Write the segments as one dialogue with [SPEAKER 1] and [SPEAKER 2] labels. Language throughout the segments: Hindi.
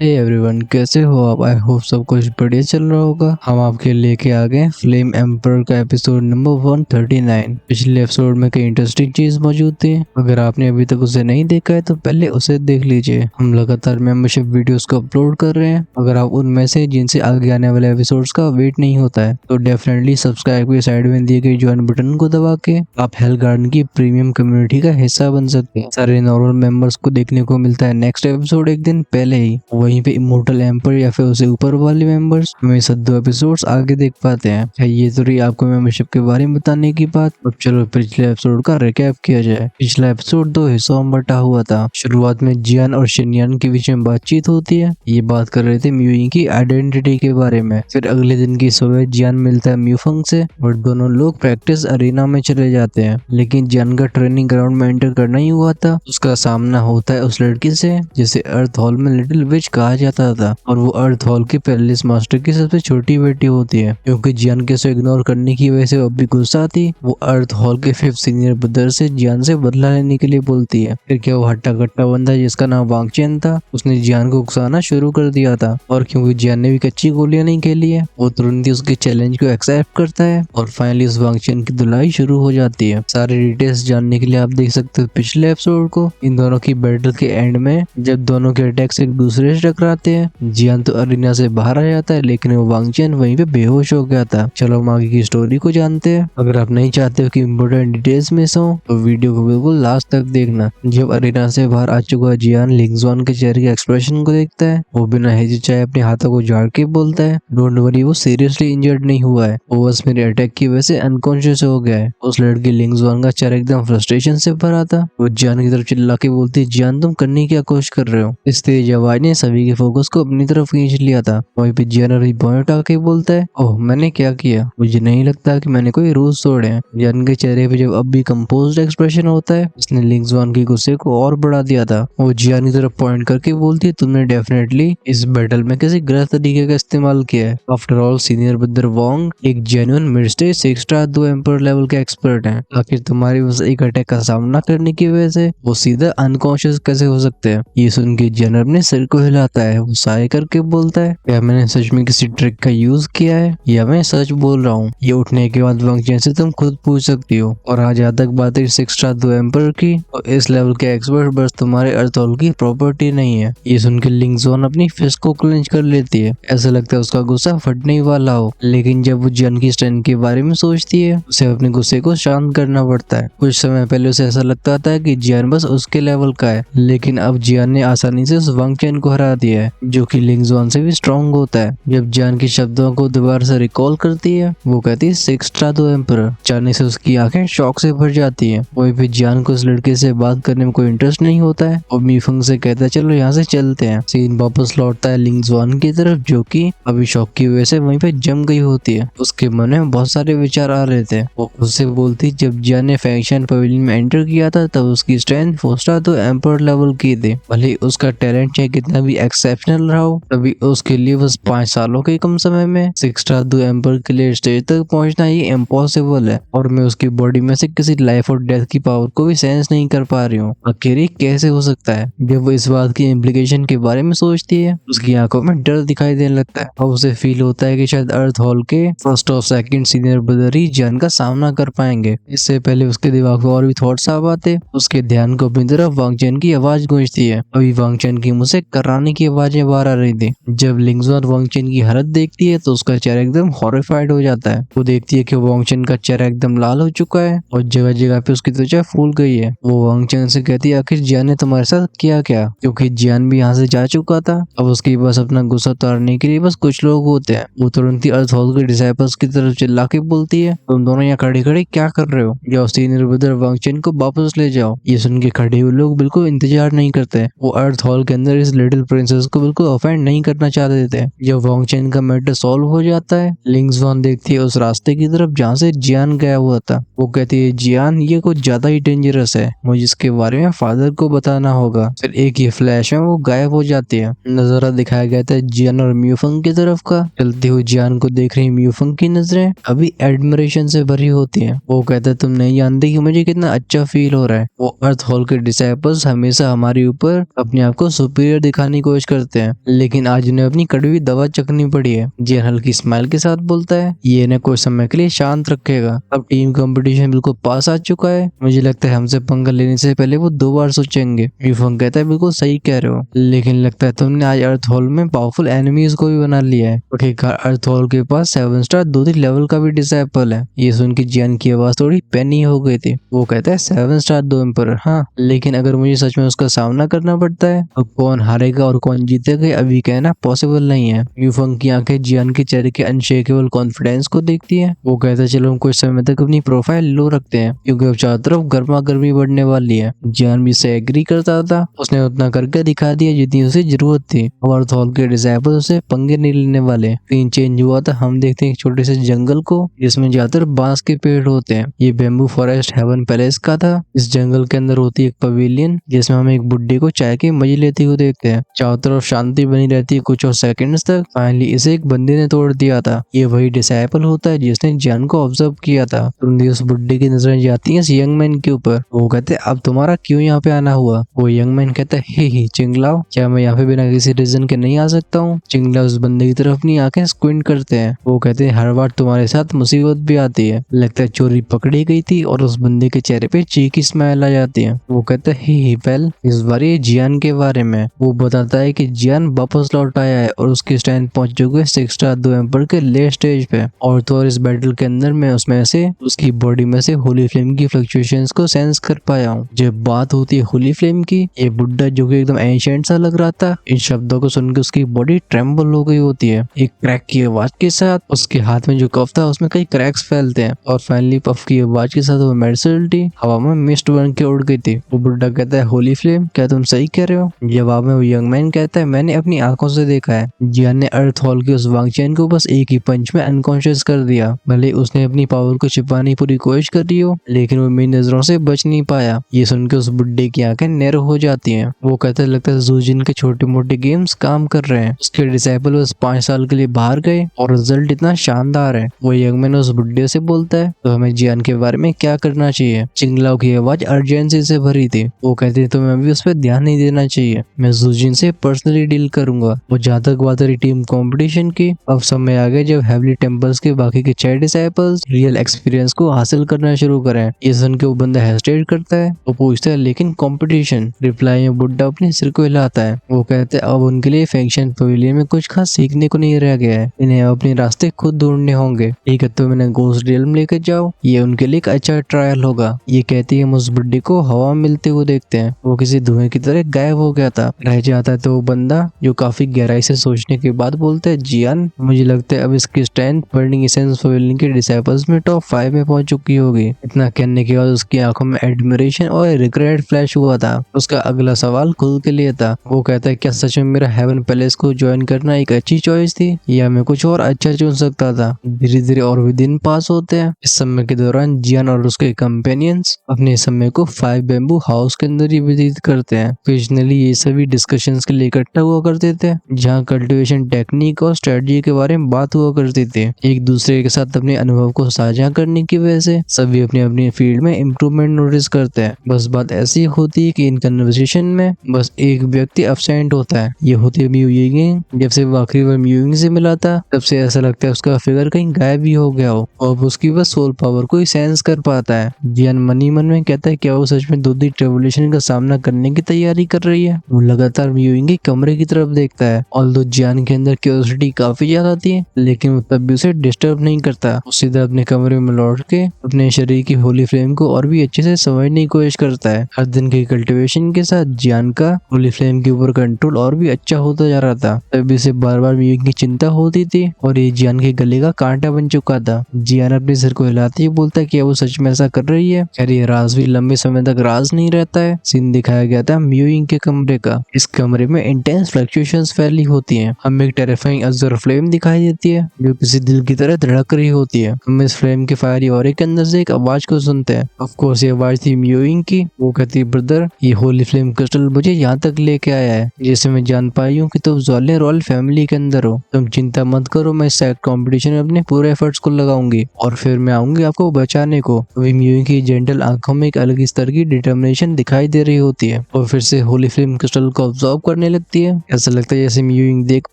[SPEAKER 1] हे एवरीवन, कैसे हो आप? आई होप सब कुछ बढ़िया चल रहा होगा। हम आपके लेके आ गए फ्लेम एम्पर का एपिसोड नंबर 139। पिछले एपिसोड में कई इंटरेस्टिंग चीज मौजूद थी। अगर आपने अभी तक उसे नहीं देखा है तो पहले उसे देख लीजिए। हम लगातार मेंबरशिप वीडियोस को अपलोड कर रहे हैं। अगर आप उनमें से जिनसे आगे आने वाले एपिसोड्स का वेट नहीं होता है तो डेफिनेटली सब्सक्राइब के साइड में दिए गए ज्वाइन बटन को दबा के आप हेल गार्डन की प्रीमियम कम्युनिटी का हिस्सा बन सकते हैं। सारे नॉर्मल मेंबर्स को देखने को मिलता है नेक्स्ट एपिसोड एक दिन पहले ही। वहीं पे इमोर्टल एम्पर या फिर उसे ऊपर वाले मेंबर्स हमेशा 2 एपिसोड्स आगे देख पाते हैं। ये तो रही आपको मेंबरशिप के बारे में बताने की बात। अब चलो पिछले एपिसोड का रिकैप किया जाए। पिछला एपिसोड 2 हिस्सों में बटा हुआ था। शुरुआत में जियान और शिनयान के बीच में बातचीत होती है। ये बात कर रहे थे म्यूइंग की आइडेंटिटी के बारे में। फिर अगले दिन की सुबह जियान मिलता है म्यूफंग से और दोनों लोग प्रैक्टिस अरीना में चले जाते हैं। लेकिन जियान का ट्रेनिंग ग्राउंड में एंटर करना ही हुआ था, उसका सामना होता है उस लड़की से जिसे अर्थ हॉल में लिटिल विच कहा जाता था और वो अर्थ हॉल के पैलेस मास्टर की सबसे छोटी बेटी होती है। क्योंकि जियान के से इग्नोर करने की वजह से वो भी गुस्सा थी। वो अर्थ हॉल के 5th सीनियर ब्रदर से जियान से बदला लेने के लिए बोलती है। फिर क्या वो हट्टा कट्टा बंदा जिसका नाम वांगचेन था, उसने जियान को उकसाना शुरू कर दिया था। और क्योंकि जियान ने भी कच्ची गोलियां नहीं खेली है, वो तुरंत ही उसके चैलेंज को एक्सेप्ट करता है और फाइनली उस वांगचेन की धुलाई शुरू हो जाती है। सारे डिटेल्स जानने के लिए आप देख सकते हो पिछले एपिसोड को। इन दोनों की बैटल के एंड में जब दोनों के अटैक्स एक दूसरे से टकराते हैं, जियान तो अरीना से बाहर आ जाता है लेकिन वो वांगचेन वहीं पे बेहोश हो गया था। चलो हम आगे की स्टोरी को जानते हैं। अगर आप नहीं चाहते हो कि इम्पोर्टेंट डिटेल्स मिस हो तो वीडियो को बिल्कुल लास्ट तक देखना। जब अरीना से बाहर आ चुका जियान लिंगजुआन के चेहरे के एक्सप्रेशन को देखता है, वो बिना हिचकिचाए अपने हाथों को झाड़ के बोलता है, डोंट वरी, वो सीरियसली इंजर्ड नहीं हुआ है, वो बस मेरे अटैक की वजह से अनकॉन्शियस हो गया है। उस लड़की लिंगजुआन का चेहरा एकदम फ्रस्ट्रेशन से भरा था। वो जियान की तरफ चिल्ला के बोलती, जियान तुम करने की क्या कोशिश कर रहे हो? इस तेज आवाज ने सभी के फोकस को अपनी तरफ खींच लिया था। वहीं पे जियान पॉइंट उठा के बोलता है, ओह मैंने क्या किया? मुझे नहीं लगता कि मैंने कोई रूल्स तोड़े हैं। जियान के चेहरे पे जब अब भी कंपोज्ड एक्सप्रेशन होता है, उसने लिंगजुआन के गुस्से को और बढ़ा दिया था। वो जियान की तरफ पॉइंट करके बोलती है, तुमने डेफिनेटली इस बैटल में किसी गलत तरीके का इस्तेमाल किया है। आफ्टर ऑल सीनियर ब्रदर वांग एक genuine mid stage 6 star 2 emperor level के एक्सपर्ट हैं। आखिर तुम्हारी बस एक अटैक का सामना करने की वजह से वो सीधा अनकॉन्शियस कैसे हो सकते हैं? ये सुन के जियान अपने सिर को हिलाता है। वो साय करके बोलता है, क्या मैंने सच में किसी ट्रिक का यूज किया है या मैं सच बोल रहा हूँ? ये उठने के बाद वांगचेन से तुम खुद पूछ सकती हो। और आज जहाँ तक बात है 6 स्टार 2 एम्पर की, और इस लेवल के एक्सपर्ट बस तुम्हारे अर्थ हॉल की प्रॉपर्टी नहीं है। ये सुन के लिंगजुआन अपनी फिस्ट को क्लेंच कर लेती है। ऐसा लगता है उसका गुस्सा फटने ही वाला हो। लेकिन जब वो जियान की स्ट्रेंथ के बारे में सोचती है, उसे अपने गुस्से को शांत करना पड़ता है। कुछ समय पहले उसे ऐसा लगता था कि जियान बस उसके लेवल का है, लेकिन अब जियान ने आसानी से उस वांगचेन को हरा दिया है, जो कि लिंगजुआन से भी स्ट्रॉन्ग होता है। जब जियान के शब्दों को दोबारा से रिकॉल करती है, वो कहती है 6 स्टार 2 एम्पर। जाने से उसकी आंखें शॉक से भर जाती है। वहीं पे जियान को उस लड़के से बात करने में कोई इंटरेस्ट नहीं होता है और मीफंग से कहता है, चलो यहाँ से चलते हैं। सीन वापस लौटता है लिंगजुआन की तरफ, जो कि अभी शॉक की वजह से वहीं पे जम गई होती है। उसके मन में बहुत सारे विचार आ रहे थे। वो उससे बोलती, जब जियान ने फैक्शन पवेलियन में एंटर किया था तब उसकी स्ट्रेंथ 4 स्टार 2 एम्पर लेवल की थी। भले उसका टैलेंट चाहे कितना भी एक्सेप्शनल रहा हो, तभी उसके लिए बस 5 सालों के कम समय में 6 स्टार 2 एम्पर के लिए स्टेज तक पहुंचना ये इम्पॉसिबल है। और मैं उसकी बॉडी में से किसी लाइफ और डेथ की पावर को भी सेंस नहीं कर पा रही हूँ। आखिर ये कैसे हो सकता है? जब वो इस बात की इम्प्लीकेशन के बारे में सोचती है, उसकी आंखों में डर दिखाई देने लगता है और उसे फील होता है कि शायद अर्थ हॉल के फर्स्ट और सेकंड सीनियर ब्रदर ही जियान का सामना कर पाएंगे। इससे पहले उसके दिमाग में और भी थॉट्स आ आते, उसके ध्यान को अपनी तरफ वांगचेन की आवाज गूंजती है। अभी वांगचेन की मुंह से कराने की आवाजें बाहर आ रही थी। जब लिंगजुआन वांगचेन की हालत देखती है तो उसका चेहरा एकदम हॉरिफाइड हो जाता है। वो देखती है कि वांगचेन का चेहरा एकदम लाल हो चुका है और जगह जगह पे उसकी त्वचा फूल गई है। वो वांगचेन से कहती है, आखिर जियान ने तुम्हारे साथ किया क्या? क्योंकि जियान भी यहाँ से जा चुका था। अब उसके पास अपना गुस्सा उतारने के लिए बस कुछ लोग होते हैं। वो तुरंत ही अर्थ हॉल के डिसाइपल्स की तरफ चिल्ला के बोलती है, तुम दोनों यहाँ खड़े खड़े क्या कर रहे हो? जाओ सीनियर ब्रदर वांगचेन को वापस ले जाओ। ये सुन के खड़े हुए लोग बिल्कुल इंतजार नहीं करते। वो अर्थ हॉल के अंदर इस लिटिल प्रिंसेस को बिल्कुल ऑफेंड नहीं करना चाहते थे। जब वांगचेन का मैटर सॉल्व हो जाता है, लिंगजुआन देखती है उस रास्ते की तरफ जहाँ से जियान गया हुआ था। वो कहती है, जियान ये कुछ ज्यादा ही डेंजरस है, मुझे इसके बारे में फादर को बताना होगा। फिर एक ही फ्लैश में वो गायब हो जाती है। नजारा दिखाया गया था जियान और म्यूफंग की तरफ का। चलती हुई जियान को देख रही म्यूफंग की नजरें अभी एडमिरेशन से भरी होती हैं। वो कहता है, तुम नहीं जानते कि मुझे कितना अच्छा फील हो रहा है। वो अर्थ हॉल के डिसाइपल्स हमेशा हमारे ऊपर अपने आप को सुपीरियर दिखाने की कोशिश करते हैं, लेकिन आज उन्हें अपनी कड़वी दवा चखनी पड़ी है। जियान हल्की स्माइल के साथ बोलता है ये इन्हें कुछ समय के लिए शांत रखेगा। अब टीम कंपटीशन बिल्कुल पास आ चुका है, मुझे लगता है हमसे पंगा लेने से पहले वो 2 बार सोचेंगे। यूफंग कहता है बिल्कुल सही कह रहे हो, लेकिन लगता है तुमने आज अर्थ हॉल में पावरफुल एनिमीज को भी बना लिया है। आखिरकार अर्थ हॉल के पास 7 स्टार 2-3 लेवल का भी डिसेबल है। ये सुन के जियान की आवाज थोड़ी पेनी हो गई थी। वो कहता है 7 स्टार 2 एम्पर, हाँ, लेकिन अगर मुझे सच में उसका सामना करना पड़ता है तो कौन हारेगा और कौन जीतेगा अभी कहना पॉसिबल नहीं है। यूफंग की आंखें जियान के चेहरे के अनशेकेबल कॉन्फिडेंस को देखती है। वो कहता है चलो हम कुछ समय तक अपनी प्रोफाइल लो रखते हैं, क्योंकि अब चारों तरफ गर्मा गर्मी बढ़ने वाली है। जियान भी इससे एग्री करता था, उसने उतना करके दिखा दिया जितनी उसे जरूरत थी। और थॉल के डिसाइपल उसे पंगे नहीं लेने वाले। सीन चेंज हुआ था, हम देखते हैं एक छोटे से जंगल को जिसमें ज्यादातर बांस के पेड़ होते हैं। ये बैम्बू फॉरेस्ट हेवन पैलेस का था। इस जंगल के अंदर होती है एक पवेलियन जिसमें हम एक बुड्ढे को चाय के मजे लेते हुए देखते हैं। चारों तरफ शांति बनी रहती है कुछ और सेकंड्स तक। फाइनली इसे एक बंदे ने तोड़ दिया था। ये वही डिसाइपल होता है जिसने जियान को ऑब्जर्व किया था। तुरंत उस बुड्ढे की नजरें जाती है इस यंग मैन के ऊपर। वो कहते हैं अब तुम्हारा क्यों यहाँ पे आना हुआ? वो यंग मैन कहता है ही चिंगलाओ, क्या मैं यहाँ पे बिना किसी रीजन के नहीं आ सकता हूँ? चिंगलाओ उस बंदे की तरफ अपनी आंखें स्क्विंट करते हैं। वो कहते हैं हर बार तुम्हारे साथ मुसीबत भी आती है। लगता है चोरी पकड़ी गई थी। और उस बंदे के चेहरे पे चीकी स्माइल आ जाती है। वो कहता है ही वेल, इस बार ये जियान के बारे में। वो बताता है कि जियान वापस लौट आया है और उसकी स्ट्रेंथ पहुंच चुकी है 6 स्टार 2 एम्पर के लेट स्टेज पे। और तो और इस बैटल के अंदर मैं उसमें से उसकी बॉडी में से होली फ्लेम की फ्लक्चुएशंस को सेंस कर पाया हूँ। जब बात होती है होली फ्लेम की, ये बुड्ढा जो कि एकदम एंशिएंट सा लग रहा था, इन शब्दों को सुनकर उसकी बॉडी ट्रेम्बल हो गई होती है। एक क्रैक की आवाज के साथ उसके हाथ में जो कफ था उसमें कई क्रैक्स फैलते हैं। और फाइनली पफ की आवाज के साथ वो मेडिसिटी हवा में मिस्ट बन के उड़ गई थी। वो बुड्ढा कहता है होली फ्लेम, क्या तुम सही कह रहे हो? जवाब में वो यंग मैन कहता है मैंने अपनी आंखों से देखा है। जियान ने अर्थ हॉल के उस वांगचैन को बस एक ही पंच में अनकॉन्शियस कर दिया। भले उसने अपनी पावर को छिपाने की पूरी कोशिश कर रही हो, लेकिन वो मेरी नजरों से बच नहीं पाया। ये सुनकर उस बुड्ढे की आंखें नैरो हो जाती हैं। वो कहता है लगता है जूजिन के छोटे मोटे गेम्स काम कर रहे हैं। उसके डिसाइपल बस 5 साल के लिए बाहर गए और रिजल्ट इतना शानदार है। वो यंग मैन उस बुड्ढे से बोलता है तो हमें जियान के बारे में क्या करना चाहिए? चिंगलाओ की आवाज अर्जेंसी से भरी थी। वो कहते हैं तुम्हें अभी उस पर ध्यान नहीं देना चाहिए, मैं जूजिन से पर्सनली डील करूंगा। वो जहाँ तक बात रही टीम कंपटीशन की, अब समय आ गया जब हेवली टेम्पल्स के बाकी के 6 डिसाइपल्स रियल एक्सपीरियंस को हासिल करना शुरू करें। ये सुन के वो बंदा हेजिटेट करता है। वो पूछता है लेकिन कंपटीशन? रिप्लाई में बुड्ढा अपने सिर को हिलाता है। वो कहते हैं अब उनके लिए फैक्शन पवेलियन में कुछ खास सीखने को नहीं रह गया है, इन्हें अपने रास्ते खुद ढूंढने होंगे। ठीक है तो मैंने घोस्ट रियल्म लेकर जाओ, ये उनके लिए एक अच्छा ट्रायल होगा। ये कहती है हम उस बुड्ढे को हवा में मिलते हुए देखते हैं। वो किसी धुएं की तरह गायब हो गया था। रह जाता है तो वो बंदा जो काफी गहराई से सोचने के बाद बोलता है जियान, मुझे लगता है अब इसकी स्ट्रेंथ बर्निंग एसेंस पवेलियन के डिसाइपल्स में टॉप 5 में पहुंच चुकी होगी। इतना कहने के बाद उसकी आंखों में एडमिरेशन और रिग्रेट फ्लैश हुआ था। उसका अगला सवाल खुद के लिए था। वो कहता है क्या सच में मेरा हेवन पैलेस को ज्वाइन करना एक अच्छी चॉइस थी, या मैं कुछ और अच्छा चुन सकता था? धीरे धीरे और भी दिन पास होते हैं। इस समय के दौरान जियान और उसके कंपेनियंस अपने समय को 5 बैम्बू हाउस के अंदर ही व्यतीत करते हैं। ओकेजनली ये सभी डिस्कशंस के लिए इकट्ठा हुआ करते थे, जहाँ कल्टीवेशन टेक्निक और स्ट्रेटजी के बारे में बात हुआ करती थी। एक दूसरे के साथ अपने अनुभव को साझा करने की वजह से सभी अपने अपने फील्ड में इम्प्रूवमेंट नोटिस करते हैं। बस बात ऐसी होती है कि इन कन्वर्सेशन में बस एक व्यक्ति एब्सेंट होता है। ये होती है म्यू यिंग। जब से वो आखिरी बार म्यू यिंग से मिला था तब से ऐसा लगता है उसका फिगर कहीं गायब ही हो गया हो और उसकी बस सोल पावर को ही सेंस कर पाता है। जियान मनी मन में कहता है क्या वो सच में दूसरी रेवोल्यूशन का सामना करने की तैयारी कर रही है? वो लगातार म्यू यिंग के कमरे की तरफ देखता है। ऑल्दो जियान के अंदर क्यूरियोसिटी काफी ज्यादा थी, लेकिन वो तब भी उसे डिस्टर्ब नहीं करता। वो सीधा अपने कमरे में लौट के अपने शरीर की होली फ्लेम को और भी अच्छे से समझने की कोशिश करता है। हर दिन की कल्टीवेशन के साथ जियान का होली फ्लेम के ऊपर कंट्रोल और भी अच्छा होता जा रहा था। तभी से बार बार म्यू यिंग की चिंता होती थी और ये जियान के गले का कांटा बन चुका था। जियान अपने सिर को हिलाते ही बोलता है कि वो सच में ऐसा कर रही है? खैर ये राज भी लंबे समय तक राज नहीं रहता है। सीन दिखाया गया था म्यू यिंग के कमरे का। इस कमरे में इंटेंस फ्लक्चुएशंस फैली होती हैं। हमें एक टेरिफाइंग अजर फ्लेम दिखाई देती है जो किसी दिल की तरह धड़क रही होती है। हम इस फ्लेम के फायरी और के अंदर से एक आवाज को सुनते हैं। ऑफ कोर्स ये आवाज थी म्यू यिंग की। वो कहती है ब्रदर, ये होली फ्लेम क्रिस्टल मुझे यहाँ तक लेके आया है, जिससे मैं जान पाई हूँ कि तुम ज्वाले रॉयल फैमिली के अंदर हो। तुम चिंता मत करो, मैं इस कॉम्पिटिशन में अपने पूरे एफर्ट्स को लगाऊंगी और फिर मैं आऊंगी आपको बचाने को। अभी म्यू यिंग की जेंटल आंखों में एक अलग स्तर की डिटर्मिनेशन दिखाई दे रही होती है और फिर से होली फ्लेम क्रिस्टल को ऑब्जॉर्व करने लगती है। ऐसा लगता है जैसे म्यूइंग देख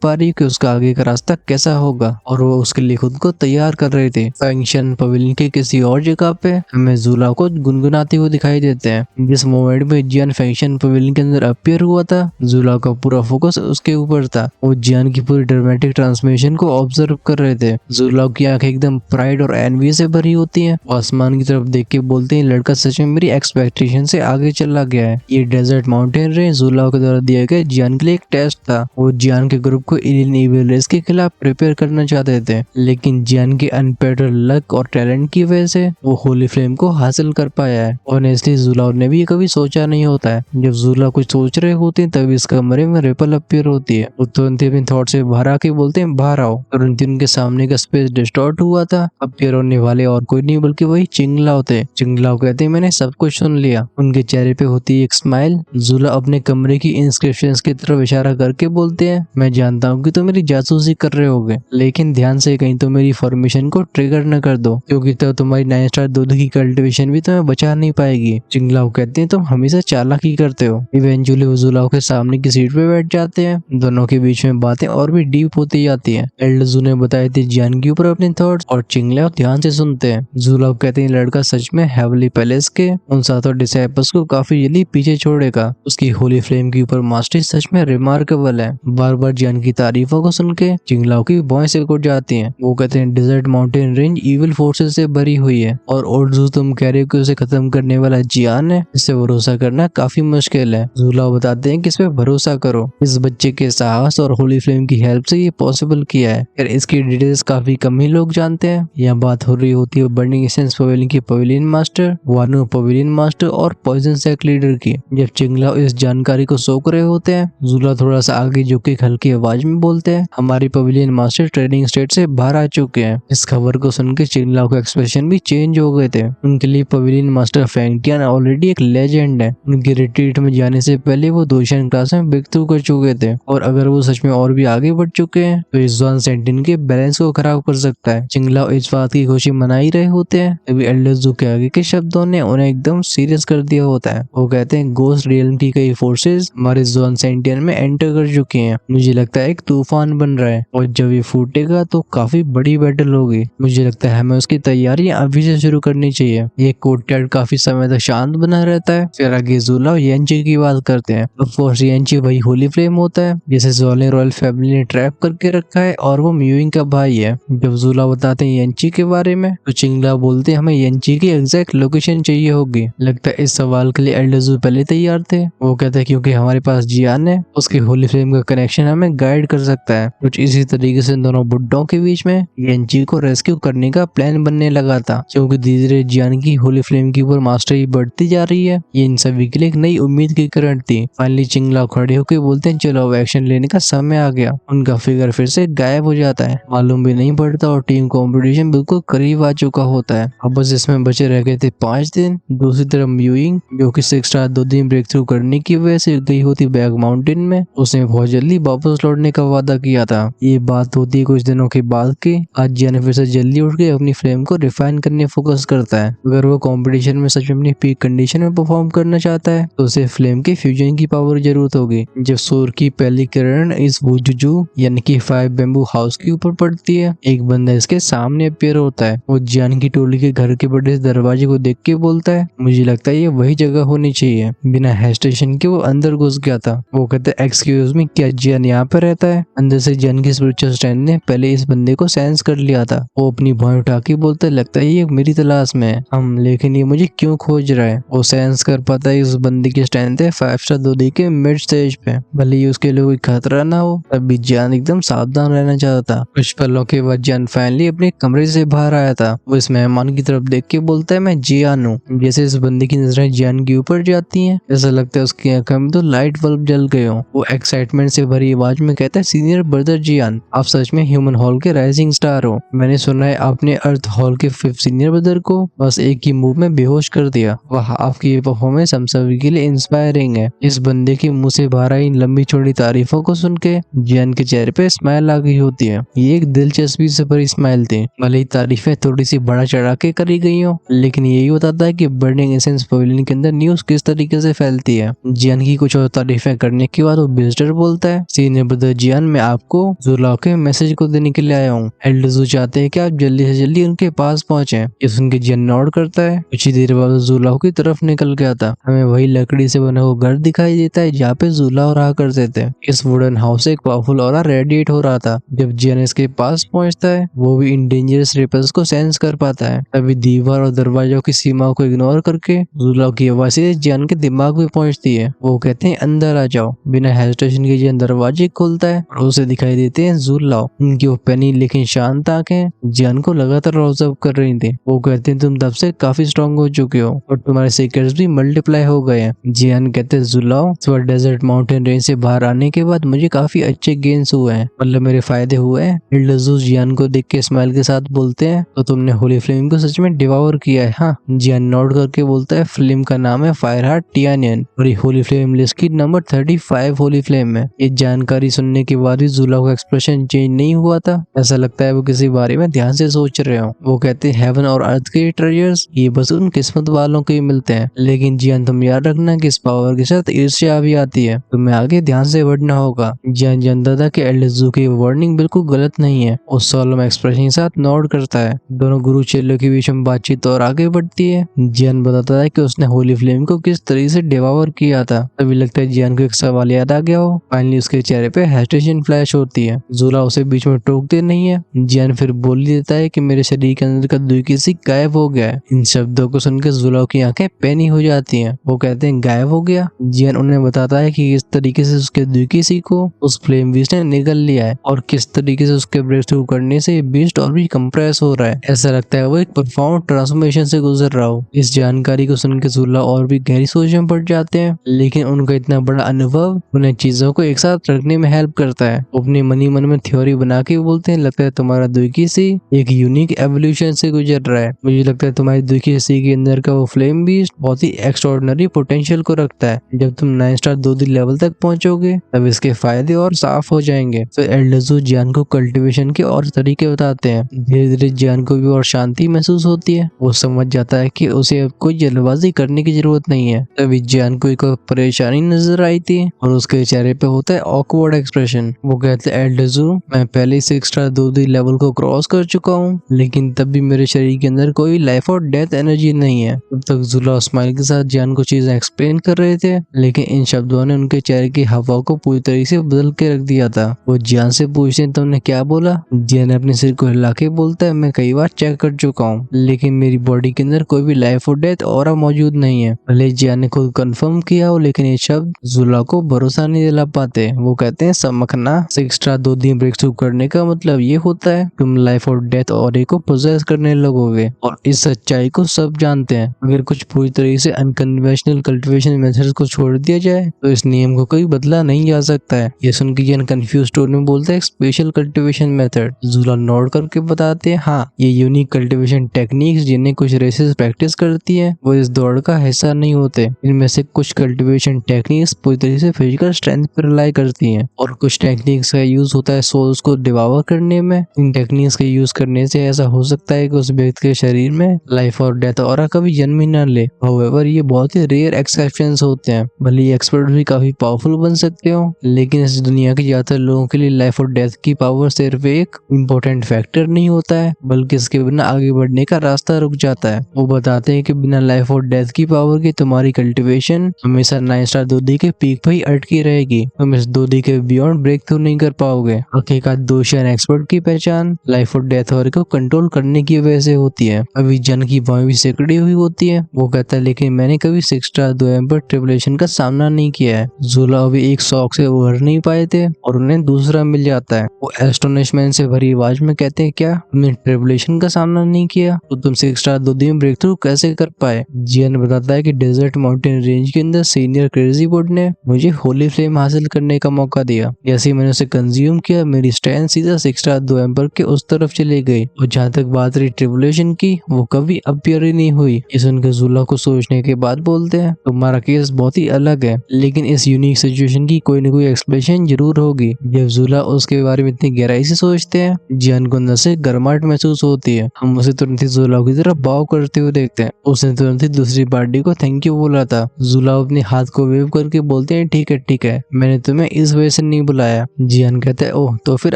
[SPEAKER 1] पा रही है कि उसका आगे का रास्ता कैसा होगा और वो उसके लिए खुद को तैयार कर रहे थे। फंक्शन पवेलियन के किसी और जगह पे हमें जूला को गुनगुनाते हुए दिखाई देते हैं। जिस मोमेंट में जियान फंक्शन पवेलियन के अंदर अपीयर हुआ था, जूला का पूरा फोकस उसके ऊपर था। वो जियान की पूरी ड्रामेटिक ट्रांसफॉर्मेशन को ऑब्जर्व कर रहे थे। जूला की आंखें एकदम प्राइड और एनवी से भरी होती हैं। आसमान की तरफ देख के बोलते हैं, लड़का सच में मेरी एक्सपेक्टेशन से आगे चला गया है। ये डेजर्ट माउंटेन रेंज जूला के द्वारा दिया गया जियान के लिए एक टेस्ट था। वो जियान के ग्रुप को एलियन इविल रेस के खिलाफ प्रिपेयर करना चाहते थे, लेकिन जियान के अनपेटेड लक और टैलेंट की वजह से वो होली फ्लेम को हासिल कर पाया है। ऑनेस्टली जूला ने भी कभी सोचा नहीं होता है, जब जूला कुछ सोच रहे होते हैं तभी इस कमरे में रिपल अपीयर होती है। वो तुरंत अपने थॉट से बाहर आके बोलते हैं, बाहर आओ। तुरंत उनके सामने का स्पेस डिस्टॉर्ट हुआ था। अपीयर होने वाले और कोई नहीं बल्कि वही चिंगला होते। चिंगलाओ कहते हैं, मैंने सब कुछ सुन लिया। उनके चेहरे पे होती है एक स्माइल। जूला अपने कमरे की इंस्क्रिप्शंस की तरफ इशारा करके बोलते हैं, मैं जानता हूँ कि तुम मेरी जासूसी कर रहे होगे, लेकिन ध्यान से कहीं तो मेरी फॉर्मेशन को ट्रिगर न कर दो, क्योंकि तो तुम्हारी 9 स्टार दूध की कल्टीवेशन भी तुम्हें बचा नहीं पाएगी। चिंगलाओ कहते हैं, तुम हमेशा चालाकी करते हो। इवेंचुअली वो जूला के सामने की सीट पे बैठ जाते हैं। दोनों के बीच में बातें और भी डीप होती जाती हैं। एल्डर जू ने बताए थे जियान के ऊपर अपने थॉट्स, और चिंगलाओ ध्यान से सुनते हैं। जूला कहते हैं, लड़का सच में हेवली पैलेस के उन सातों डिसाइपल्स को काफी जल्दी पीछे छोड़ेगा। उसकी होली फ्लेम के ऊपर मास्टरी सच में रिमार्केबल है। बार बार जियान की तारीफों को सुन के चिंगलाओ की भौं से उठ जाती हैं। वो कहते हैं, desert mountain range evil forces से भरी हुई है, और ओल्डजू तुम कह रहे हो कि उसे खत्म करने वाला जियान है। इससे भरोसा करना काफी मुश्किल है। जूला बताते हैं कि इस पे भरोसा करो। इस बच्चे के साहस और होली फ्लेम की हेल्प से ये पॉसिबल किया है। यार इसकी डिटेल्स काफी कम ही लोग जानते हैं। यहाँ बात हो रही होती है बर्निंग एसेंस पवेलियन के पवेलियन मास्टर, वानो पवेलियन मास्टर और पॉइजन सेक्ट लीडर की। जब चिंगलाओ इस जानकारी को सोच रहे होते हैं, जूला थोड़ा सा आगे झुक के हल्की आवाज में बोलते हैं, हमारे पवेलियन मास्टर ट्रेनिंग स्टेट से बाहर आ चुके हैं। इस खबर को सुन के चिंगलाओ के एक्सप्रेशन भी चेंज हो गए थे। उनके लिए पवेलियन मास्टर फैंगटियन ऑलरेडी एक लेजेंड है। उनके रिट्रीट में जाने से पहले वो दोशन क्लास में ब्रेक थ्रू कर चुके थे, और अगर वो सच में और भी आगे बढ़ चुके हैं तो इस जॉन सेंटिन के बैलेंस को खराब कर सकता है। चिंगलाओ इस बात की खुशी मना ही रहे होते हैं, तभी एल्डर जू के आगे के शब्दों ने उन्हें एकदम सीरियस कर दिया होता है। वो कहते हैं, गोस्ट रियल्म की कई फोर्सेस हमारे जॉन सेंटियन में एंटर कर चुके हैं। मुझे लगता है एक तूफान बन रहा है, और जब ये फूटेगा तो काफी बड़ी बैटल होगी। मुझे लगता है हमें उसकी तैयारियां अभी से शुरू करनी चाहिए। ये कोर्टयार्ड काफी समय तक शांत बना रहता है। फिर आगे जूला येंची की बात करते हैं। ऑफ कोर्स येंची वही होली फ्लेम होता है जिसे जॉलिन रॉयल फैमिली ने ट्रैप करके रखा है, और वो म्यूइंग का भाई है। जब जूला बताते हैं येंची के बारे में, तो चिंगला बोलते हैं, हमें येंची की एग्जैक्ट लोकेशन चाहिए होगी। लगता है इस सवाल के लिए एल्डर जू पहले तैयार थे। वो कहते हैं, क्योंकि हमारे पास जियान है, उसके होली फ्लेम का कनेक्शन हमें गाइड कर सकता है। कुछ इसी तरीके से दोनों बुड्ढों के बीच में येंची को रेस्क्यू करने का प्लान बनने लगा था। क्योंकि धीरे धीरे जियान की होली फ्लेम के ऊपर मास्टरी बढ़ती जा रही है, ये इन सभी के लिए एक नई उम्मीद की किरण थी। फाइनली चिंगला खड़े होकर बोलते हैं, चलो अब एक्शन लेने का समय आ गया। उनका फिगर फिर से गायब हो जाता है, मालूम भी नहीं पड़ता, और टीम कॉम्पिटिशन बिल्कुल करीब आ चुका होता है। अब बस इसमें बचे रह गए थे 5 दिन। दूसरी तरफ म्यूइंग, जो कि 6 स्टार 2 दिन ब्रेक थ्रू करने की वजह से गई होती बैग माउंटेन में, उसने बहुत जल्दी वापस लौटने का वादा किया था। ये बात होती है कुछ दिनों के बाद की। आज जियान फिर से जल्दी उठ के अपनी फ्लेम को रिफाइन करने फोकस करता है। अगर वो कंपटीशन में सच में अपनी पीक कंडीशन में परफॉर्म करना चाहता है तो उसे फ्लेम के फ्यूजन की पावर जरूरत होगी। जब सूर्य की पहली किरण इस वुजुजू यानी कि 5 बेम्बू हाउस के ऊपर पड़ती है, एक बंदा इसके सामने अपीयर होता है। वो जियान की टोली के घर के बड़े दरवाजे को देख के बोलता है, मुझे लगता है ये वही जगह होनी चाहिए। बिना हेजिटेशन के वो अंदर घुस गया था। वो कहता है, एक्सक्यूज मी, क्या जियान यहाँ पर रहता है? अंदर से जियान की स्पिरिचुअल स्ट्रेंथ ने पहले इस बंदे को सेंस कर लिया था। वो अपनी भौं उठा के बोलता है, लगता है ये मेरी तलाश में है, लेकिन ये मुझे क्यों खोज रहा है? वो सेंस कर पाता है इस बंदे की स्ट्रेंथ है 5 स्टार 2 डी के मिड स्टेज पे। भले ही उसके लिए कोई खतरा ना हो, तब भी जियान एकदम सावधान रहना चाहता था। कुछ पलों के बाद जियान फाइनली अपने कमरे से बाहर आया था। वो इस मेहमान की तरफ देख के बोलता है, मैं जियान हूँ। जैसे इस बंदे की नजरें जियान के ऊपर जाती हैं, ऐसा लगता है उसकी आंखों में तो लाइट बल्ब जल गए हो। वो एक्साइटमेंट से भरी आवाज में कहता है, सीनियर ब्रदर जियान, आप सच में ह्यूमन हॉल के राइजिंग स्टार हो। मैंने सुना है आपने अर्थ हॉल के 5th सीनियर ब्रदर को बस एक ही मूव में बेहोश कर दिया। वाह, आपकी ये परफॉर्मेंस हम सभी के लिए इंस्पायरिंग है। इस बंदे के मुंह से बाहर आई लंबी चौड़ी तारीफों को सुन के जियान के चेहरे पे स्माइल आ गई होती है। ये एक दिलचस्पी से भरी स्माइल थी। भले ही तारीफें थोड़ी सी बड़ा चढ़ा के करी गई हो, लेकिन यही बताता है कि बर्निंग एसेंस पवेलियन के अंदर न्यूज किस तरीके से फैलती है। जियान की कुछ और तारीफें कर करने के बाद वो विजिटर बोलता है, सीनियर ब्रदर जियान, मैं आपको जुलाओ के मैसेज को देने के लिए आया हूँ। एल्डर जू चाहते हैं कि आप जल्दी से जल्दी उनके पास पहुंचे। ये सुन के जियान नॉड करता है। कुछ ही देर बाद जुलाओ की तरफ निकल गया था। हमें वही लकड़ी से बना हुआ घर दिखाई देता है जहाँ पे जुलाओ रहा करते थे। इस वुडन हाउस से एक पावरफुल ऑरा रेडिएट हो रहा था। जब जियान इसके पास पहुंचता है, वो भी इन डेंजरस रिपल्स को सेंस कर पाता है। तभी दीवार और दरवाजों की सीमाओं को इग्नोर करके जुलाओ की आवाज से जियान के दिमाग में पहुंचती है। वो कहते हैं अंदर आ जाओ। बिना हेजिटेशन के जियान दरवाजे खोलता है और उसे दिखाई देते हैं जुलाओ। उनकी वो पैनी लेकिन शांत आंखें जियान को लगातार ऑब्जर्व कर रही थी। वो कहते हैं तुम तब से काफी स्ट्रॉन्ग हो चुके हो और तुम्हारे सीक्रेट्स भी मल्टीप्लाई हो गए हैं। जियान कहते हैं जुलाओ, डेजर्ट माउंटेन रेंज से बाहर आने के बाद मुझे काफी अच्छे गेन्स हुए हैं, मतलब मेरे फायदे हुए हैं। एल्डर जू जियान को देख के स्माइल के साथ बोलते हैं, तो तुमने होली फ्लेम को सच में डिवावर किया है? हाँ। जियान नोट करके बोलता है, फिल्म का नाम है फायर हार्ट टियानियन और ये होली फ्लेम लिस्ट की नंबर 35 होली फ्लेम है। ये जानकारी सुनने के बाद भी जुलाओ का एक्सप्रेशन चेंज नहीं हुआ था। ऐसा लगता है वो किसी बारे में ध्यान से सोच रहे हो। वो कहते हैं हेवन और अर्थ के ट्रेजर्स ये बस उन किस्मत वालों को ही मिलते हैं, लेकिन जियान तुम याद रखना कि इस पावर के साथ ईर्ष्या भी आती है। तुम्हें आगे ध्यान से बढ़ना होगा। जियान जानता था कि एल्डर जू की वार्निंग बिल्कुल गलत नहीं है। वो सोलम एक्सप्रेशन के साथ नोट करता है। दोनों गुरु चेलों के बीच में बातचीत और आगे बढ़ती है। जियान बताता है कि उसने होली फ्लेम को किस तरीके से डिवावर किया था। तभी लगता है जियान को एक सवाल याद आ गया हो। फाइनली उसके चेहरे पे हेजिटेशन फ्लैश होती है। जुला उसे बीच में टोकते नहीं है। जियान फिर बोल देता है कि मेरे शरीर के अंदर का दुई किसी गायब हो गया है। इन शब्दों को सुनकर जुला की आंखें पैनी हो जाती हैं। वो कहते हैं गायब हो गया? जियान उन्हें बताता है कि किस तरीके से उसके दुई किसी को उस फ्लेम बीस्ट ने निगल लिया है और किस तरीके से उसके ब्रेक थ्रू करने से बीस्ट और भी कंप्रेस हो रहा है। ऐसा लगता है वो एक परफॉर्म ट्रांसफॉर्मेशन से गुजर रहा हो। इस जानकारी को सुनकर जुला और भी गहरी सोच में पड़ जाते हैं, लेकिन उनका इतना बड़ा अनुभव उन्हें चीजों को एक साथ रखने में हेल्प करता है। वो अपने मनी मन में थ्योरी बना के बोलते हैं, लगता है तुम्हारा दुईकीसी एक यूनिक एवोल्यूशन से गुजर रहा है। मुझे लगता है तुम्हारी दुईकीसी के अंदर का वो फ्लेम बीस्ट बहुत ही एक्स्ट्राऑर्डिनरी पोटेंशियल को रखता है। जब तुम 9 स्टार 2D लेवल तक पहुंचोगे तब इसके फायदे और साफ हो जाएंगे। तो एल्डर जू जियान को कल्टीवेशन के और तरीके बताते हैं। धीरे धीरे जियान को भी और शांति महसूस होती है। वो समझ जाता है कि उसे अब कोई जल्दबाजी करने की जरूरत नहीं है। तभी जियान को एक परेशानी नजर आई थी और उसके चेहरे पे होता है ऑकवर्ड एक्सप्रेशन। वो कहते हैं एल्डर जू, मैं पहले 6 स्टार 2D लेवल को क्रॉस कर चुका हूँ, लेकिन तब भी मेरे शरीर के अंदर कोई लाइफ और डेथ एनर्जी नहीं है। तब तक जुला स्माइल के साथ जियान को चीजें एक्सप्लेन कर रहे थे, लेकिन इन शब्दों ने उनके चेहरे की हवा को पूरी तरीके से बदल के रख दिया था। वो जियान से पूछते हैं, तुमने क्या बोला? जियान अपने सिर को हिला के बोलता है, मैं कई बार चेक कर चुका हूँ, लेकिन मेरी बॉडी के अंदर कोई भी लाइफ और डेथ ऑरा मौजूद नहीं है। भले जियान ने खुद कंफर्म किया हो, लेकिन ये शब्द जुला को भरोसा नहीं दिला पाते। वो कहते हैं, समखना 6 स्टार 2D ब्रेक थ्रू करने का मतलब ये होता है तुम लाइफ और डेथ ऑरे को पोजेस करने लगोगे, और इस सच्चाई को सब जानते हैं। अगर कुछ पूरी तरीके से अनकन्वेंशनल कल्टीवेशन मेथड्स को छोड़ दिया जाए तो इस नियम को कोई बदला नहीं जा सकता है। ये सुन के जियान कंफ्यूज टोन में बोलता है, स्पेशल कल्टीवेशन मेथड। जुला नोट करके बताते हैं, हाँ, ये यूनिक कल्टीवेशन टेक्निक्स जिन्हें कुछ रेसेस प्रैक्टिस करती है वो इस दौड़ का हिस्सा नहीं होते। इनमें से कुछ कल्टीवेशन टेक्निक्स पूरी तरीके से फिजिकल स्ट्रेंथ पर रिलाई करती हैं और कुछ टेक्निक्स का यूज होता है सोल्स को डिवावर करने में। इन टेक्निक्स के यूज करने से ऐसा हो सकता है कि उस व्यक्ति के शरीर में लाइफ और डेथ ऑरा कभी जन्म ही न ले। हाउएवर ये बहुत ही रेयर एक्सेप्शंस होते हैं। भले ही एक्सपर्ट भी काफी पावरफुल बन सकते हो, लेकिन इस दुनिया के ज्यादातर लोगों के लिए लाइफ और डेथ की पावर सिर्फ एक इम्पोर्टेंट फैक्टर नहीं होता है, बल्कि इसके बिना आगे बढ़ने का रास्ता रुक जाता है। वो बताते हैं कि बिना लाइफ और डेथ की पावर के तुम्हारी कल्टीवेशन हमेशा 9 स्टार 2D के पीक पर ही अटकी रहेगी। तुम इस 2D के बियॉन्ड ब्रेक थ्रू नहीं कर पाओगे। हकीकत दोषियन एक्सपर्ट की पहचान लाइफ और डेथ ऑरे को कंट्रोल करने की वजह से होती है। अभी जन की बाएं भी सिकड़ी हुई होती है। वो कहता है, लेकिन मैंने कभी 6 स्टार 2 एम्पर ट्रिबुलेशन का सामना नहीं किया है। जुला अभी एक शौक से उभर नहीं पाए थे और उन्हें दूसरा मिल जाता है। वो एस्टोनिशमेंट से भरी आवाज में कहते हैं, क्या तुमने ट्रिबुलेशन का सामना नहीं किया तो तुम 6 स्टार 2D में ब्रेक थ्रू कैसे कर पाए? जियान बताता है कि डेजर्ट माउंटेन रेंज के अंदर सीनियर क्रेजी वुड ने मुझे होली फ्लेम हासिल करने का मौका दिया। जैसे ही मैंने उसे कंज्यूम किया, मेरी स्ट्रेंथ सीधा 6 स्टार 2 एम्पर के उस तरफ चली गई, और जहाँ तक बात रही ट्रिबुलेशन की, वो कभी अपीयर ही नहीं हुई। ये सुनकर जुला को सोचने के बाद बोलते हैं, तुम्हारा केस बहुत ही अलग है, लेकिन इस यूनिक सिचुएशन की कोई न कोई एक्सप्लेनेशन जरूर होगी। जब जुला उसके बारे में इतनी गहराई से सोचते हैं, जियान को अंदर से गर्माहट महसूस होती है। हम उसे तुरंत ही जुला की तरफ बाव करते हुए देखते हैं। उसने तुरंत ही दूसरी पार्टी को थैंक यू बोला था। जुला अपने हाथ को वेव करके बोलते हैं, हैं ठीक है मैंने तुम्हें इस वजह से नहीं बुलाया। जियान कहता है ओह तो फिर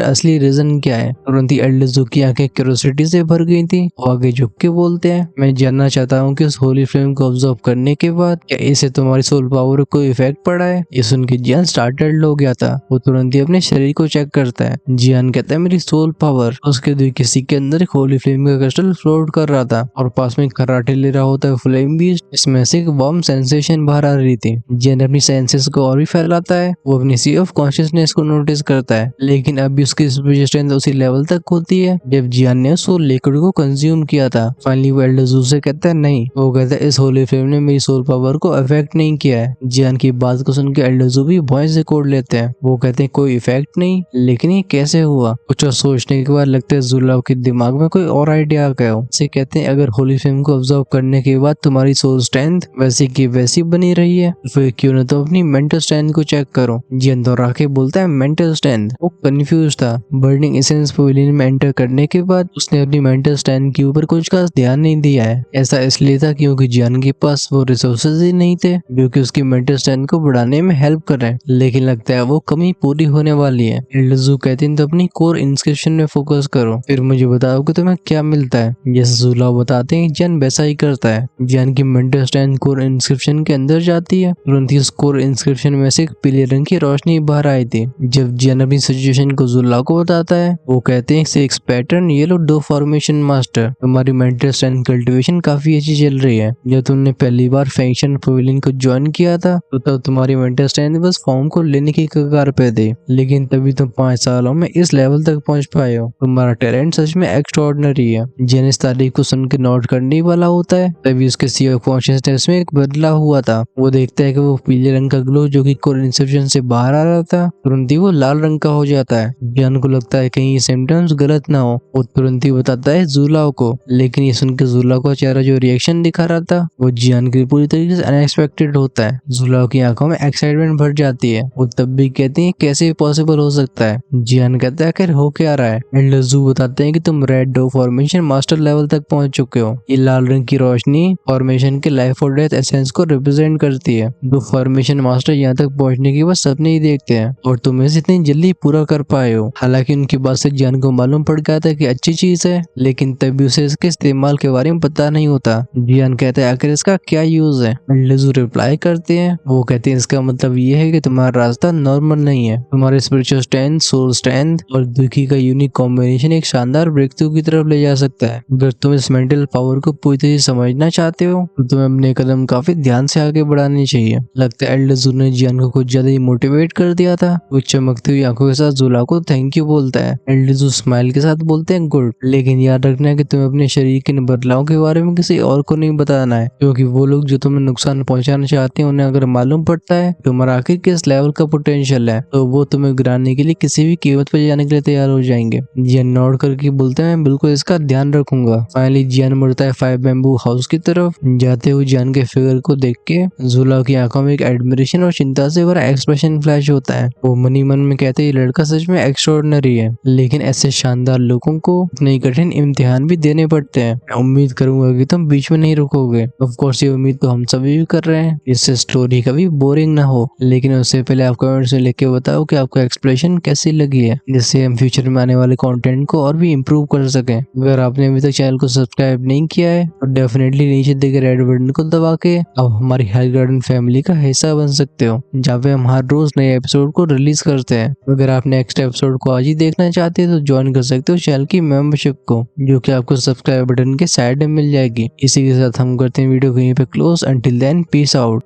[SPEAKER 1] असली रीजन क्या है। तुरंत ही एल्डरजू की आंखें क्यूरियोसिटी से भर गई थी। वो आगे झुक के बोलते हैं मैं जानना चाहता हूँ कि उस होली फ्लेम को ऑब्जर्व करने के बाद क्या इससे तुम्हारी सोल पावर को इफेक्ट पड़ा है। ये सुन के जियान स्टार्टल्ड हो गया था। वो तुरंत ही अपने शरीर को चेक करता है। जियान कहता है मेरी सोल पावर। उसके दिल किसी के अंदर एक होली फ्लेम का क्रिस्टल फ्लोट कर रहा था और पास में कराटे ले रहा होता है फ्लेम बीस्ट। इसमें से एक वार्म सेंसेशन बाहर आ रही थी। जियान अपनी सेंसेस को और भी फैलाता है। वो अपनी सी ऑफ कॉन्शियसनेस को नोटिस करता है, लेकिन अभी उसकी स्ट्रेंथ उसी लेवल तक होती है जब जियान ने सोल लिक्विड को कंज्यूम किया था। फाइनली वो एल्डरजू से कहता है नहीं। वो कहता है इस होली फ्लेम ने मेरी सोल पावर को अफेक्ट नहीं किया है। जियान की बात को सुन के एल्डरजू भी वॉइस रिकॉर्ड लेते हैं। वो कहते हैं कोई इफेक्ट नहीं, लेकिन ये कैसे हुआ। कुछ और सोचने के बाद लगता है जुलाव के दिमाग में कोई और आइडिया आ गया हो। इसे कहते हैं अगर होली फ्लेम को ऑब्जर्व करने के बाद तुम्हारी सोल स्ट्रेंथ वैसी की वैसी बनी रही है, फिर क्यों ना तो अपनी मेंटल स्ट्रेंथ को चेक करो। जियान दोहरा के बोलता है मेंटल स्ट्रेंथ। वो कंफ्यूज था। बर्निंग एसेंस पवेलियन में एंटर करने के बाद उसने अपनी मेंटल स्ट्रेंथ के ऊपर कुछ खास ध्यान नहीं दिया है। ऐसा इसलिए था क्योंकि जियान के पास वो रिसोर्सेज ही नहीं थे जो कि उसकी मेंटल स्ट्रेंथ को बढ़ाने में हेल्प कर रहे हैं। लेकिन लगता है वो कमी पूरी होने वाली है। एल्डरजू कहते हैं तो अपनी कोर इंस्क्रिप्शन में फोकस करो, फिर मुझे बताओ कि तुम्हें क्या मिलता है। जैसे जुलाव बताते हैं जियान वैसा ही करता है। जियान की मेंटल स्ट्रेंथ कोर इंस्क्रिप्शन के अंदर जाती है। तुरंत ही उस कोर इंस्क्रिप्शन में से एक पीले रंग की रोशनी बाहर आई थी। जब जियान अपनी सिचुएशन को जुलाव को बताता है, वो कहते हैं सिक्स पैटर्न येलो दो फॉर्मेशन मास्टर, तुम्हारी मेंटल स्ट्रेंथ कल्टीवेशन काफी अच्छी चल रही है। जब तुमने पहली बार फैक्शन पवेलियन को ज्वाइन किया था तो तब तुम्हारी मेंटल स्ट्रेंथ बस फॉर्म को लेने की कगार पे थी, लेकिन तभी तुम 5 सालों में इस लेवल तक पहुंच पाए हो। तुम्हारा टैलेंट सच में एक्स्ट्राऑर्डिनरी है। जियान इस तारीफ को सुन के नोट करने वाला होता है, तभी उसके सी ऑफ कॉन्शियसनेस में एक बदलाव हुआ था। वो देखता है कि वो पीले रंग का ग्लो जो कि कोर इंसेप्शन से बाहर आ रहा था, तुरंत ही वो लाल रंग का हो जाता है। जियान को लगता है कहीं ये सिम्टम्स गलत ना हो। वो तुरंत ही बताता है जुलाव को, लेकिन ये सुन के जुलाव का चेहरा जो रिएक्शन दिखा रहा था वो जियान के पूरी तरीके से अनएक्सपेक्टेड होता है। जुलाव की आंखों में एक्साइटमेंट भर जाती है। वो तब भी कहती है कैसे पॉसिबल हो सकता है। जियान कहता है आखिर हो क्या रहा है। एल्डरजू बताते हैं कि तुम रेड डो फॉर्मेशन मास्टर लेवल तक पहुंच चुके हो। ये लाल रंग की रोशनी फॉर्मेशन के लाइफ और डेथ एसेंस को रिप्रेजेंट करती है। दो फॉर्मेशन मास्टर यहाँ तक पहुंचने के बाद सपने ही देखते हैं और तुम इसे इतनी जल्दी पूरा कर पाए हो। हालांकि उनकी बात से जियान को मालूम पड़ गया था कि अच्छी चीज है, लेकिन तभी उसे इसके इस्तेमाल के बारे में पता नहीं होता। जियान कहता है आखिर इसका क्या यूज है। एल्डरजू रिप्लाई करते हैं, वो कहते हैं इसका मतलब ये है कि तुम्हारा रास्ता नॉर्मल नहीं है। तुम्हारे स्पिरिचुअल स्ट्रेंथ, सोल स्ट्रेंथ और दुखी का यूनिक कॉम्बिनेशन एक शानदार ब्रेक थ्रू की तरफ ले जा सकता है। अगर तुम इस मेंटल पावर को पूरी तरह से समझना चाहते हो तो तुम्हें अपने कदम काफी ध्यान से आगे बढ़ाने चाहिए। लगता है एल्डरजू ने जियान को कुछ ज्यादा ही मोटिवेट कर दिया था। वो चमकती हुई आंखों के साथ जुलाव को थैंक यू बोलता है। एल्डरजू स्माइल के साथ बोलते हैं गुड, लेकिन याद रखना है कि तुम्हें अपने शरीर के इन बदलाव के बारे में किसी और को नहीं बताना है, क्योंकि वो लोग जो तुम्हें नुकसान पहुंचाना चाहते हैं उन्हें अगर मालूम पड़ता है तुम्हारा आखिर किस लेवल का पोटेंशियल है तो वो तुम्हें गिराने के लिए किसी भी कीमत पर जाने के लिए तैयार हो जाएंगे। जियान नोट करके बोलते हैं मैं बिल्कुल इसका ध्यान रखूंगा। फाइनली जियान मुड़ता है 5 बैम्बू हाउस की तरफ। जाते हुए जियान के फिगर को देख के जुलाव की आंखों में एक एडमिरेशन और चिंता से भरा एक्सप्रेशन फ्लैश होता है। वो मनी मन में कहते हैं ये लड़का सच में एक्स्ट्राऑर्डिनरी है, लेकिन ऐसे शानदार लोगों को इतने कठिन इम्तिहान भी देने पड़ते हैं। मैं उम्मीद करूंगा कि तुम बीच में नहीं रुकोगे। ऑफ कोर्स ये उम्मीद तो हम सभी भी कर रहे हैं, इससे स्टोरी कभी बोरिंग ना हो। लेकिन उससे पहले आप कमेंट्स में लिख के बताओ कि आपको एक्सप्रेशन कैसी लगी है, जिससे हम फ्यूचर में आने वाले कंटेंट को और भी इम्प्रूव कर सकें। अगर आपने अभी तक चैनल को सब्सक्राइब नहीं किया है तो डेफिनेटली नीचे दिखे रेड बटन को दबा के आप हमारी हेल्थ गार्डन फैमिली का हिस्सा बन सकते हो, जहाँ पे हम हर रोज नए एपिसोड को रिलीज करते हैं। अगर आप नेक्स्ट एपिसोड को आज ही देखना चाहते हैं तो ज्वाइन कर सकते हो चैनल की मेंबरशिप को, जो कि आपको सब्सक्राइब बटन के साइड में मिल जाएगी। इसी के साथ हम करते हैं वीडियो को यहीं पे close. Until then peace out.